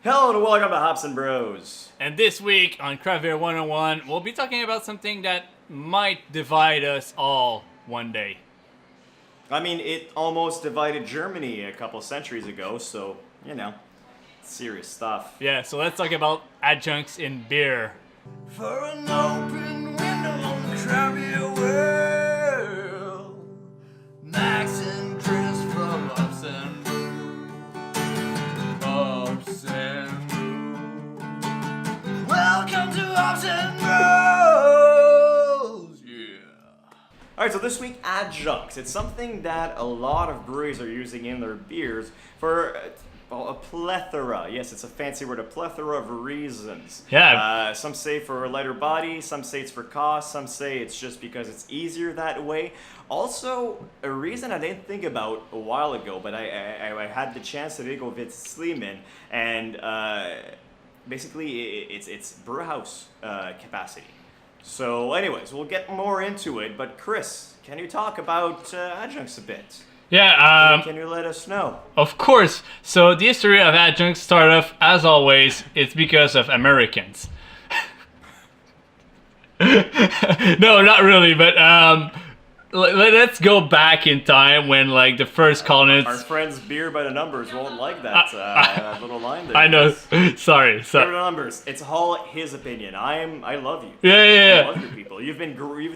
Hello and welcome to Hops and Bros. And this week on Craft Beer 101, we'll be talking about something that might divide us all one day. I mean, it almost divided Germany a couple centuries ago, so, serious stuff. Yeah, so let's talk about adjuncts in beer. For an open window on the craft beer world, Max and Chris from Hops and Hops and Brew. Welcome to Hops and Bros. Yeah. Alright, so this week, adjuncts. It's something that a lot of breweries are using in their beers for a plethora. Yes, it's a fancy word, a plethora of reasons. Yeah. Some say for a lighter body, some say it's for cost, some say it's just because it's easier that way. Also, a reason I didn't think about a while ago, but I had the chance to go visit Sleeman, and basically it's brew house capacity. So anyways, we'll get more into it, but Chris, can you talk about adjuncts a bit? Yeah, Can you let us know? of course. So the history of adjuncts start off, as always, it's because of Americans. No, not really, but let's go back in time when the first colonists. Our friends Beer by the Numbers won't like that little line there. I know. Sorry. Beer by the Numbers. It's all his opinion. I love you. Yeah. I love you people. You've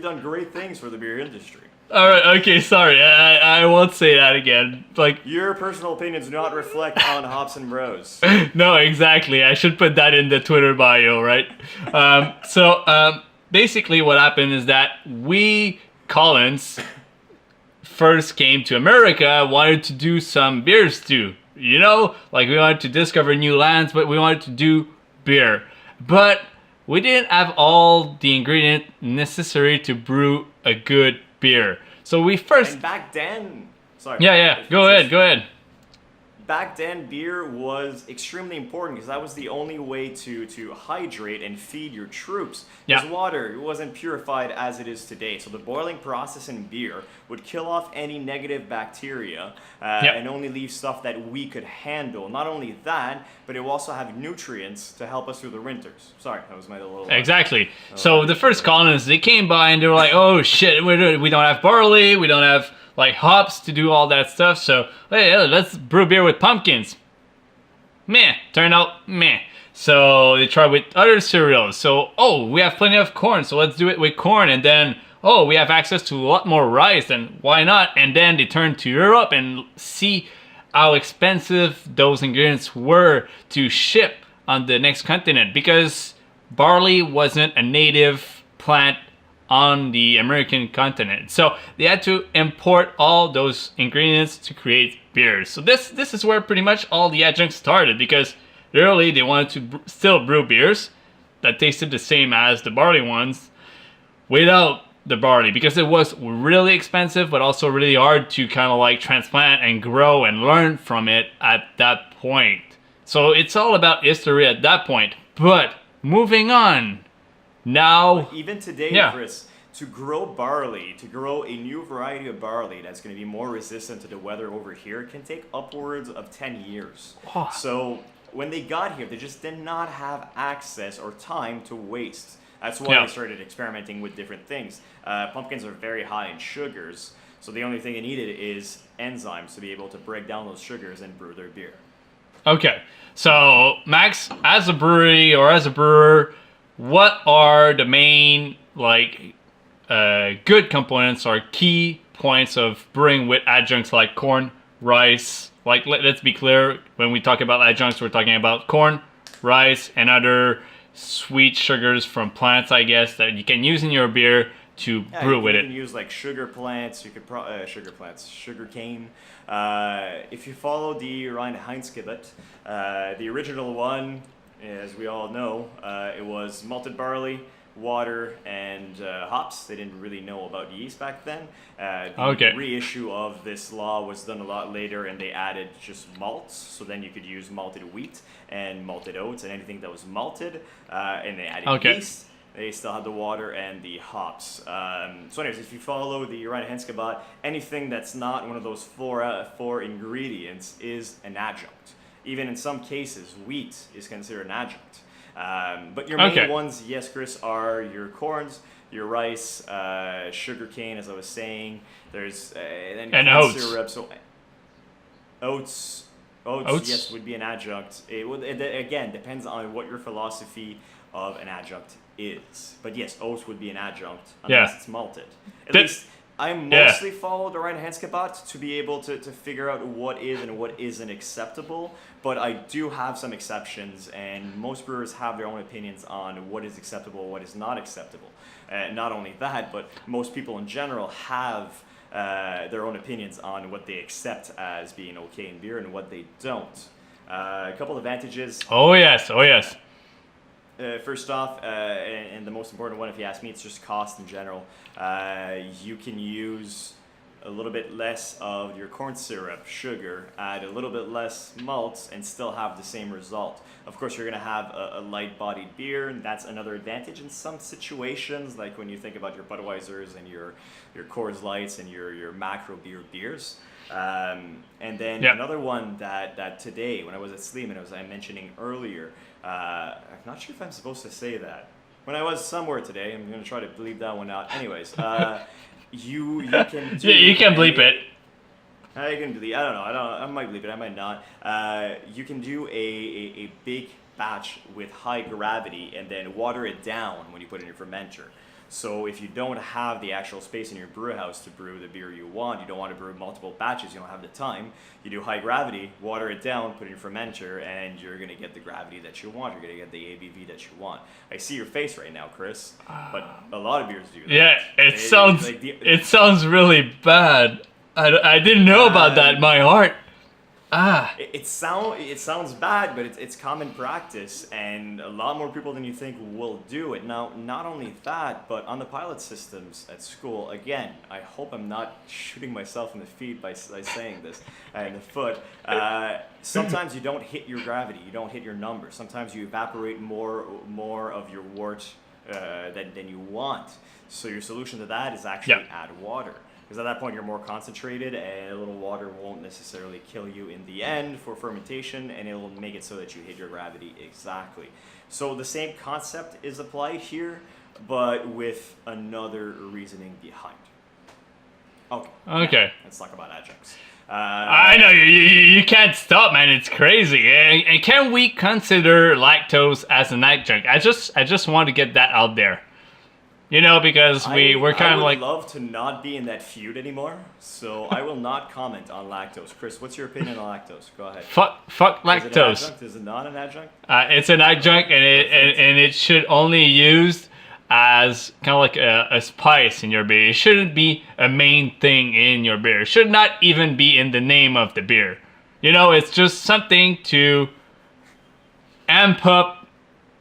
done great things for the beer industry. All right. Okay. Sorry. I won't say that again. Your personal opinions do not reflect on Hops and Bros. No, exactly. I should put that in the Twitter bio, right? Basically, what happened is that we Collins first came to America, wanted to do some beers too. We wanted to discover new lands, but we wanted to do beer. But we didn't have all the ingredients necessary to brew a good beer. So we first. And back then, sorry. Yeah. Go ahead. Back then, beer was extremely important because that was the only way to hydrate and feed your troops. Because water wasn't purified as it is today. So the boiling process in beer would kill off any negative bacteria and only leave stuff that we could handle. Not only that, but it will also have nutrients to help us through the winters. Sorry, that was my little... Exactly. So the first colonists, they came by and they were like, oh shit, we don't have barley, we don't have hops to do all that stuff, so hey, let's brew beer with pumpkins. Turned out meh. So they tried with other cereals. So, we have plenty of corn, so let's do it with corn. And then, we have access to a lot more rice, and why not? And then they turned to Europe and see how expensive those ingredients were to ship on the next continent, because barley wasn't a native plant on the American continent. So they had to import all those ingredients to create beers. So this is where pretty much all the adjuncts started, because early they wanted to still brew beers that tasted the same as the barley ones without the barley, because it was really expensive but also really hard to kind of transplant and grow and learn from it at that point. So it's all about history at that point. But moving on. Now, even today, Chris, to grow barley, to grow a new variety of barley that's going to be more resistant to the weather over here, can take upwards of 10 years. So when they got here, they just did not have access or time to waste. That's why they started experimenting with different things. Pumpkins are very high in sugars, so the only thing they needed is enzymes to be able to break down those sugars and brew their beer. Okay, so Max, as a brewery or as a brewer, what are the main good components or key points of brewing with adjuncts like corn, rice? Let's be clear, when we talk about adjuncts, we're talking about corn, rice, and other sweet sugars from plants, I guess, that you can use in your beer to brew with it. You can use sugar plants. You could sugar cane. If you follow the Reinheitsgebot, the original one, as we all know, it was malted barley, water, and hops. They didn't really know about yeast back then. The reissue of this law was done a lot later, and they added just malts. So then you could use malted wheat and malted oats and anything that was malted. And they added yeast. They still had the water and the hops. So anyways, if you follow the Reinheitsgebot, anything that's not one of those four ingredients is an adjunct. Even in some cases, wheat is considered an adjunct. But your Okay. main ones, yes, Chris, are your corns, your rice, sugarcane, as I was saying. There's then And corn oats. syrup. So oats, Oats? yes, would be an adjunct. It would again depends on what your philosophy of an adjunct is. But yes, oats would be an adjunct unless Yeah. it's malted. At That- least I yeah. mostly follow the Ryan Hanskebot to be able to figure out what is and what isn't acceptable. But I do have some exceptions, and most brewers have their own opinions on what is acceptable, what is not acceptable. Not only that, but most people in general have their own opinions on what they accept as being okay in beer and what they don't. A couple advantages. Oh yes. Oh yes. First off, and the most important one, if you ask me, it's just cost in general. You can use a little bit less of your corn syrup, sugar, add a little bit less malts, and still have the same result. Of course, you're going to have a light-bodied beer, and that's another advantage in some situations, like when you think about your Budweisers and your Coors Lights and your macro beers. And then Yep. another one that today, when I was at Sleeman, as I mentioning earlier, I'm not sure if I'm supposed to say that. When I was somewhere today, I'm going to try to bleep that one out. Anyways, you can do... Yeah, you can bleep it. I can bleep. I don't know. I might bleep it. I might not. You can do a big batch with high gravity and then water it down when you put it in your fermenter. So if you don't have the actual space in your brew house to brew the beer you want, you don't want to brew multiple batches, you don't have the time, you do high gravity, water it down, put it in your fermenter, and you're going to get the gravity that you want. You're going to get the ABV that you want. I see your face right now, Chris, but a lot of beers do that. Yeah. It sounds. like It sounds really bad. I didn't know about that. My heart. It sounds bad, but it's common practice, and a lot more people than you think will do it. Now, not only that, but on the pilot systems at school, again, I hope I'm not shooting myself in the feet by saying this, in the foot. Sometimes you don't hit your gravity, you don't hit your number. Sometimes you evaporate more of your wort than you want. So your solution to that is actually add water. Because at that point you're more concentrated, and a little water won't necessarily kill you in the end for fermentation, and it'll make it so that you hit your gravity exactly. So the same concept is applied here, but with another reasoning behind. Okay. Okay. Let's talk about adjuncts. I know you can't stop, man. It's crazy. And can we consider lactose as an adjunct? I just want to get that out there. You know, because we're kind of like... I would love to not be in that feud anymore, so I will not comment on lactose. Chris, what's your opinion on lactose? Go ahead. Fuck Is it an lactose. adjunct? Is it not an adjunct? It's an adjunct, and it should only used as kind of like a spice in your beer. It shouldn't be a main thing in your beer. It should not even be in the name of the beer. You know, it's just something to amp up,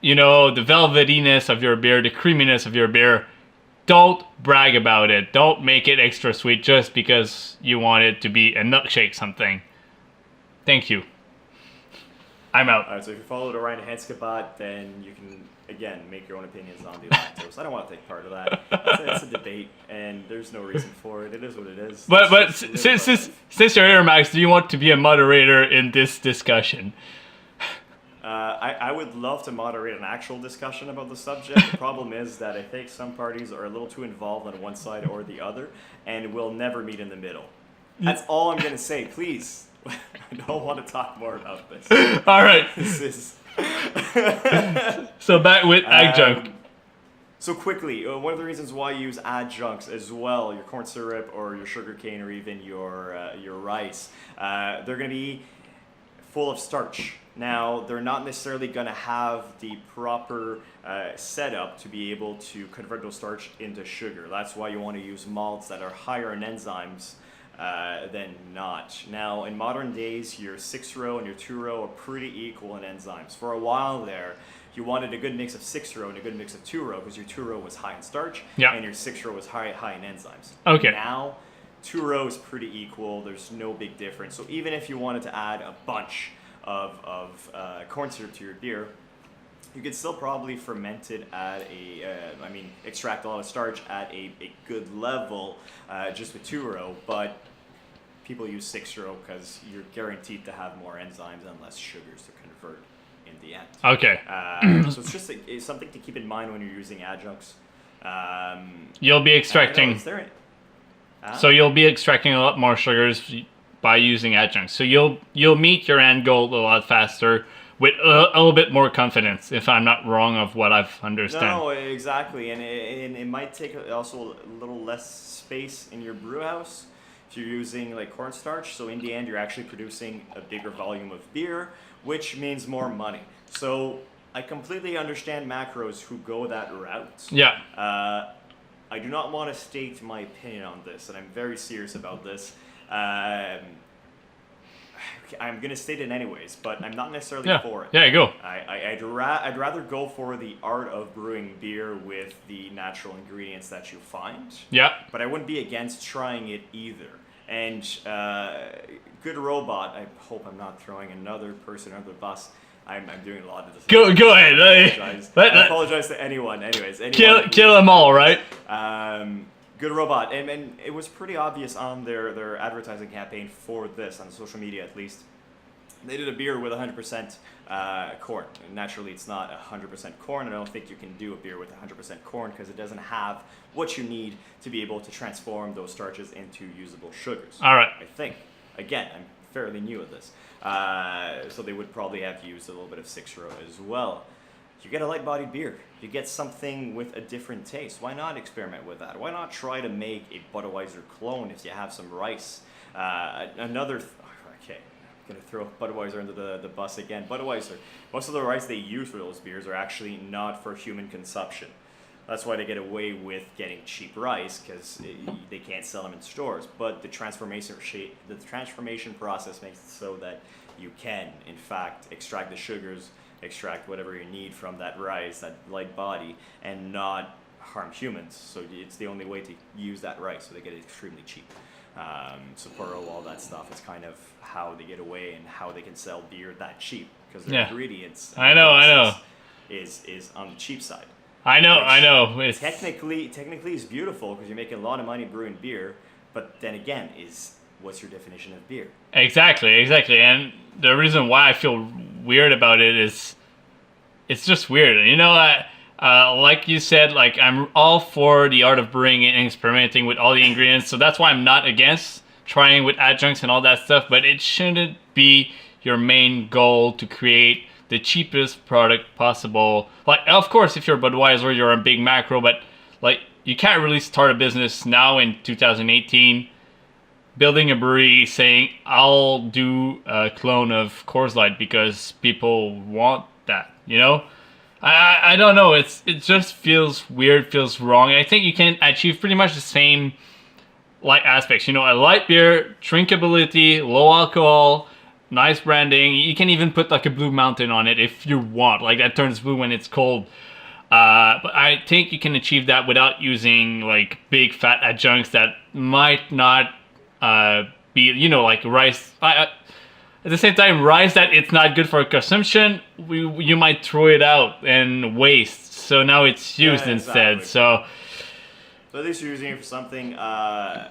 you know, the velvetiness of your beer, the creaminess of your beer. Don't brag about it. Don't make it extra sweet just because you want it to be a milkshake something. Thank you. I'm out. Alright, so if you follow the Ryan Hanskebot, then you can, again, make your own opinions on the lactose. I don't want to take part of that. It's a debate, and there's no reason for it. It is what it is. But Let's just live our life. since you're here, Max, do you want to be a moderator in this discussion? I would love to moderate an actual discussion about the subject. The problem is that I think some parties are a little too involved on one side or the other, and will never meet in the middle. That's all I'm going to say. Please, I don't want to talk more about this. All right. This is... So back with adjunct. So quickly, one of the reasons why you use adjuncts as well, your corn syrup or your sugar cane or even your rice, they're going to be full of starch. Now, they're not necessarily going to have the proper setup to be able to convert those starch into sugar. That's why you want to use malts that are higher in enzymes than not. Now, in modern days, your 6-row and your 2-row are pretty equal in enzymes. For a while there, you wanted a good mix of 6-row and a good mix of 2-row because your 2-row was high in starch and your 6-row was high in enzymes. Okay. Now, 2-row is pretty equal. There's no big difference. So even if you wanted to add a bunch of corn syrup to your beer, you could still probably ferment it at extract a lot of starch at a good level just with 2-row, but people use 6-0 because you're guaranteed to have more enzymes and less sugars to convert in the end. Okay. So it's just it's something to keep in mind when you're using adjuncts. You'll be I don't know, extracting. is there So you'll be extracting a lot more sugars by using adjuncts. So you'll meet your end goal a lot faster with a little bit more confidence, if I'm not wrong of what I've understand. No, exactly, and it might take also a little less space in your brew house if you're using like cornstarch. So in the end, you're actually producing a bigger volume of beer, which means more money. So I completely understand macros who go that route. Yeah. I do not want to state my opinion on this, and I'm very serious about this. I'm going to state it anyways, but I'm not necessarily for it. Yeah, go. I'd rather go for the art of brewing beer with the natural ingredients that you find. Yeah. But I wouldn't be against trying it either. And Good Robot, I hope I'm not throwing another person under the bus. I'm doing a lot of this. Go ahead. I apologize to anyone. Anyways, Kill them all, right? Good Robot, and it was pretty obvious on their advertising campaign for this, on social media at least. They did a beer with 100% corn. Naturally, it's not 100% corn. I don't think you can do a beer with 100% corn because it doesn't have what you need to be able to transform those starches into usable sugars. All right. I think. Again, I'm fairly new at this. So they would probably have used a little bit of 6-row as well. You get a light-bodied beer. You get something with a different taste. Why not experiment with that? Why not try to make a Budweiser clone if you have some rice? Okay, I'm going to throw Budweiser under the bus again. Budweiser, most of the rice they use for those beers are actually not for human consumption. That's why they get away with getting cheap rice, because they can't sell them in stores. But the transformation process makes it so that you can, in fact, extract the sugars, extract whatever you need from that rice, that light body, and not harm humans. So it's the only way to use that rice, so they get it extremely cheap. Sapporo, all that stuff, is kind of how they get away and how they can sell beer that cheap, because their ingredients I know. is on the cheap side. I know. It's technically is beautiful because you're making a lot of money brewing beer, but then again, what's your definition of beer? Exactly. And the reason why I feel weird about it is it's just weird. You know, like you said, like I'm all for the art of brewing and experimenting with all the ingredients, so that's why I'm not against trying with adjuncts and all that stuff, but it shouldn't be your main goal to create the cheapest product possible. Like, of course, if you're Budweiser, you're a big macro, but like you can't really start a business now in 2018 building a brewery saying I'll do a clone of Coors Light because people want that, you know? I don't know, it just feels weird, feels wrong. I think you can achieve pretty much the same like aspects, you know, a light beer, drinkability, low alcohol, nice branding. You can even put like a Blue Mountain on it if you want, like that turns blue when it's cold. But I think you can achieve that without using like big fat adjuncts that might not be, you know, like rice. At the same time, rice that it's not good for consumption, you might throw it out and waste. So now it's used instead. So at least you're using it for something. I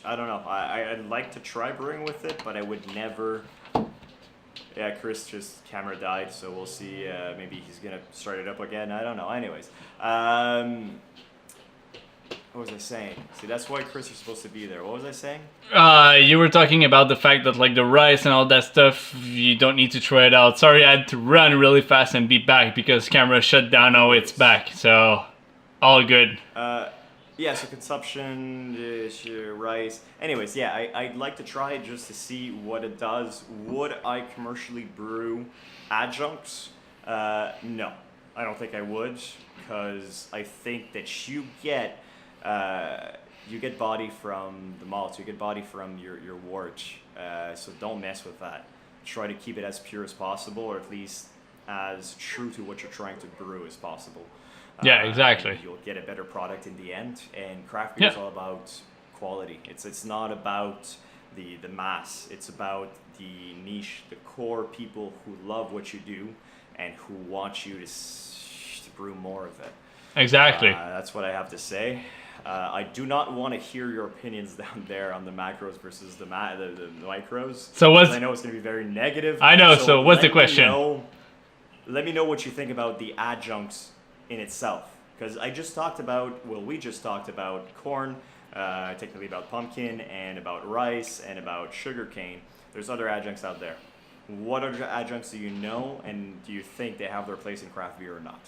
don't know. I'd like to try brewing with it, but I would never. Yeah, Chris just camera died, so we'll see. Maybe he's gonna start it up again. I don't know. Anyways, what was I saying? See, that's why Chris is supposed to be there. What was I saying? You were talking about the fact that like the rice and all that stuff, you don't need to throw it out. Sorry, I had to run really fast and be back because camera shut down. Oh, it's back. So, all good. Yeah, so consumption, rice. Anyways, yeah, I'd like to try it just to see what it does. Would I commercially brew adjuncts? No, I don't think I would, because I think that you get body from the malts, you get body from your wort. So don't mess with that. Try to keep it as pure as possible, or at least as true to what you're trying to brew as possible. Yeah, exactly. You'll get a better product in the end, and craft beer is all about quality. It's not about the mass. It's about the niche, the core people who love what you do and who want you to brew more of it. Exactly. That's what I have to say. I do not want to hear your opinions down there on the macros versus the micros. So what's- 'cause I know it's going to be very negative. I know, so what's the let me question? let me know what you think about the adjuncts in itself. Because we just talked about corn, technically about pumpkin, and about rice, and about sugarcane. There's other adjuncts out there. What other adjuncts do you know, and do you think they have their place in craft beer or not?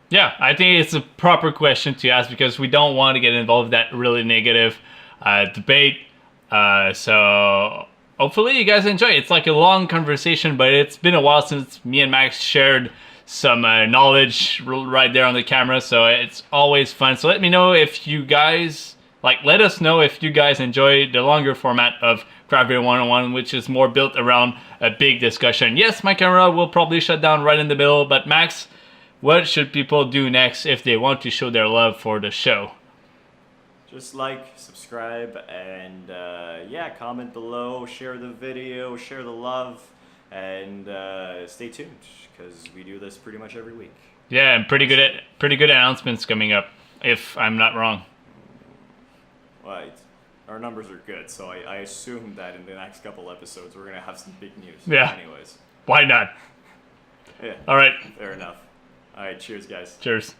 Yeah, I think it's a proper question to ask because we don't want to get involved in that really negative debate. So hopefully you guys enjoy it. It's like a long conversation, but it's been a while since me and Max shared some knowledge right there on the camera, so it's always fun. So let me know if you guys, let us know if you guys enjoy the longer format of Craft Beer 101, which is more built around a big discussion. Yes, my camera will probably shut down right in the middle, but Max, what should people do next if they want to show their love for the show? Just like, subscribe, and yeah, comment below, share the video, share the love, and stay tuned because we do this pretty much every week. Yeah, and pretty good announcements coming up, if I'm not wrong. Right. Our numbers are good, so I assume that in the next couple episodes we're gonna have some big news. Yeah. Anyways. Why not? Yeah. All right. Fair enough. All right. Cheers, guys. Cheers.